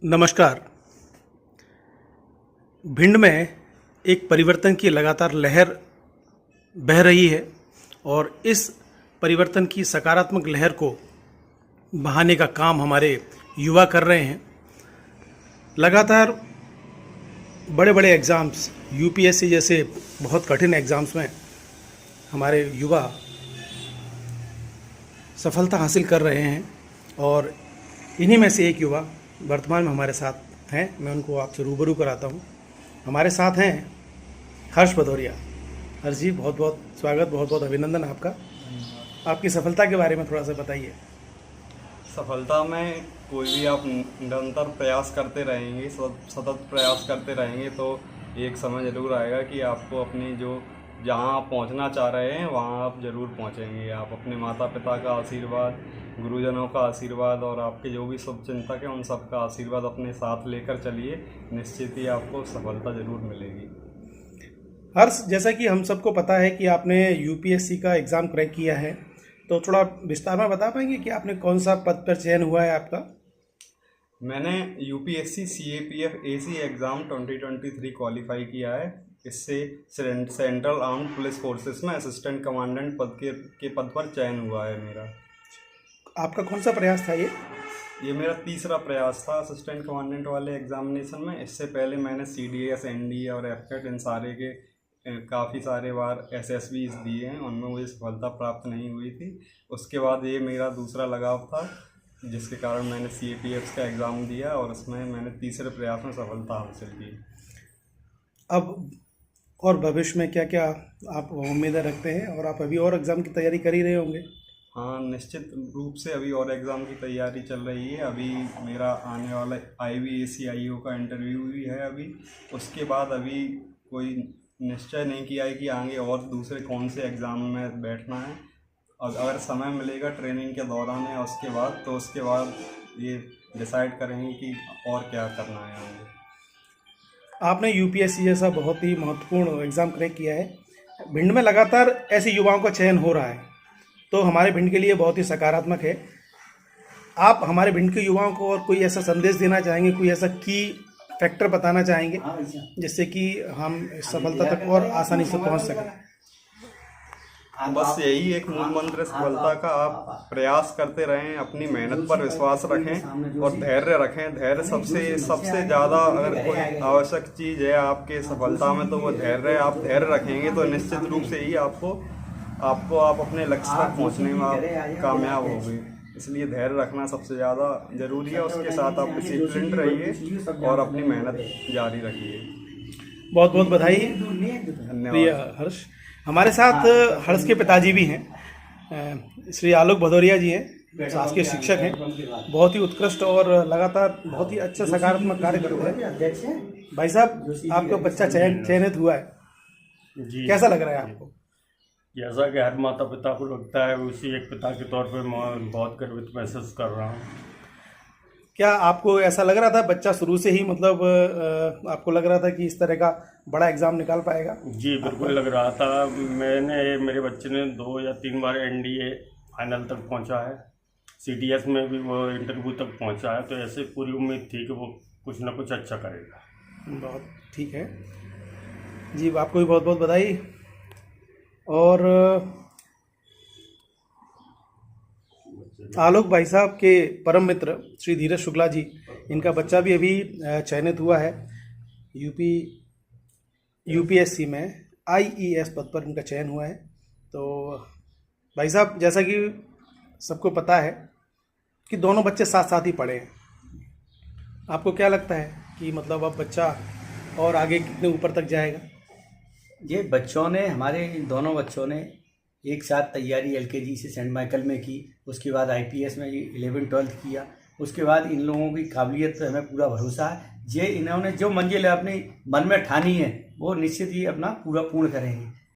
नमस्कार। भिंड में एक परिवर्तन की लगातार लहर बह रही है और इस परिवर्तन की सकारात्मक लहर को बहाने का काम हमारे युवा कर रहे हैं। लगातार बड़े बड़े एग्ज़ाम्स, यूपीएससी जैसे बहुत कठिन एग्ज़ाम्स में हमारे युवा सफलता हासिल कर रहे हैं और इन्हीं में से एक युवा वर्तमान में हमारे साथ हैं। मैं उनको आपसे रूबरू कराता हूं। हमारे साथ हैं हर्ष भदौरिया। हर्ष जी, बहुत बहुत स्वागत, बहुत बहुत अभिनंदन आपका। आपकी सफलता के बारे में थोड़ा सा बताइए। सफलता में कोई भी आप निरंतर प्रयास करते रहेंगे, सतत प्रयास करते रहेंगे तो एक समय ज़रूर आएगा कि आपको अपनी जो जहाँ आप पहुँचना चाह रहे हैं वहाँ आप ज़रूर पहुँचेंगे। आप अपने माता पिता का आशीर्वाद, गुरुजनों का आशीर्वाद और आपके जो भी शुभचिंतक हैं उन सब का आशीर्वाद अपने साथ लेकर चलिए, निश्चित ही आपको सफलता ज़रूर मिलेगी। हर्ष, जैसा कि हम सबको पता है कि आपने यूपीएससी का एग्ज़ाम क्रैक किया है, तो थोड़ा विस्तार में बता पाएंगे कि आपने कौन सा पद पर चयन हुआ है आपका? मैंने UPSC CAPF AC exam 2023 qualify किया है। इससे सेंट्रल आर्म्ड पुलिस फोर्सेस में असिस्टेंट कमांडेंट पद के पद पर चयन हुआ है मेरा। आपका कौन सा प्रयास था ये मेरा तीसरा प्रयास था असिस्टेंट कमांडेंट वाले एग्जामिनेशन में। इससे पहले मैंने सीडीएस, एनडीए और एफकेट इन सारे के काफ़ी सारे बार एसएसबी दिए हैं, उनमें मुझे सफलता प्राप्त नहीं हुई थी। उसके बाद ये मेरा दूसरा लगाव था जिसके कारण मैंने सीएपीएफ का एग्ज़ाम दिया और उसमें मैंने तीसरे प्रयास में सफलता हासिल की। अब और भविष्य में क्या क्या आप उम्मीदें रखते हैं, और आप अभी और एग्ज़ाम की तैयारी कर ही रहे होंगे? हाँ, निश्चित रूप से अभी और एग्ज़ाम की तैयारी चल रही है। अभी मेरा आने वाला IBACIO का इंटरव्यू भी है अभी। उसके बाद अभी कोई निश्चय नहीं किया है कि आगे और दूसरे कौन से एग्ज़ाम में बैठना है। अगर समय मिलेगा ट्रेनिंग के दौरान या उसके बाद, तो उसके बाद ये डिसाइड करेंगे कि और क्या करना है आगे। आपने यूपीएससी जैसा बहुत ही महत्वपूर्ण एग्ज़ाम क्रैक किया है। भिंड में लगातार ऐसे युवाओं का चयन हो रहा है, तो हमारे भिंड के लिए बहुत ही सकारात्मक है। आप हमारे भिंड के युवाओं को और कोई ऐसा संदेश देना चाहेंगे, कोई ऐसा की फैक्टर बताना चाहेंगे जिससे कि हम सफलता तक और आसानी से पहुंच सकें? बस यही एक मूल मंत्र सफलता का, आप प्रयास करते रहें, अपनी मेहनत पर विश्वास रखें और धैर्य रखें। धैर्य सबसे ज़्यादा अगर कोई आवश्यक चीज़ है आपके सफलता में तो वो धैर्य है। आप धैर्य रखेंगे तो निश्चित रूप से ही आप अपने लक्ष्य तक पहुंचने में आप कामयाब होंगे। इसलिए धैर्य रखना सबसे ज़्यादा ज़रूरी है। उसके साथ आप डिसिप्लिन रहिए और अपनी मेहनत जारी रखिए। बहुत बहुत बधाई। धन्यवाद। हर्ष, हमारे साथ हर्ष के पिताजी भी हैं, श्री आलोक भदौरिया जी हैं, शासकीय शिक्षक हैं, बहुत ही उत्कृष्ट और लगातार बहुत ही अच्छा सकारात्मक कार्य करते हैं। भाई साहब, आपका बच्चा चयनित हुआ है जी, कैसा लग रहा है आपको? जैसा कि हर माता पिता को लगता है, उसी एक पिता के तौर पे मैं बहुत गर्वित महसूस कर रहा हूँ। क्या आपको ऐसा लग रहा था बच्चा शुरू से ही, मतलब आपको लग रहा था कि इस तरह का बड़ा एग्जाम निकाल पाएगा? जी, बिल्कुल लग रहा था। मेरे बच्चे ने 2 या 3 बार एनडीए फाइनल तक पहुंचा है, सीडीएस में भी वो इंटरव्यू तक पहुंचा है, तो ऐसे पूरी उम्मीद थी कि वो कुछ ना कुछ अच्छा करेगा। बहुत ठीक है जी, आपको भी बहुत बहुत बधाई। और आलोक भाई साहब के परम मित्र श्री धीरज शुक्ला जी, इनका बच्चा भी अभी चयनित हुआ है यूपीएससी में IES पद पर इनका चयन हुआ है। तो भाई साहब, जैसा कि सबको पता है कि दोनों बच्चे साथ साथ ही पढ़े हैं, आपको क्या लगता है कि मतलब अब बच्चा और आगे कितने ऊपर तक जाएगा? ये हमारे इन दोनों बच्चों ने एक साथ तैयारी LKG से सेंट माइकल में की, उसके बाद IPS में 11-12 किया। उसके बाद इन लोगों की काबिलियत पर हमें पूरा भरोसा है। इन्होंने जो मंजिल अपने मन में ठानी है वो निश्चित ही अपना पूरा पूर्ण करेंगे।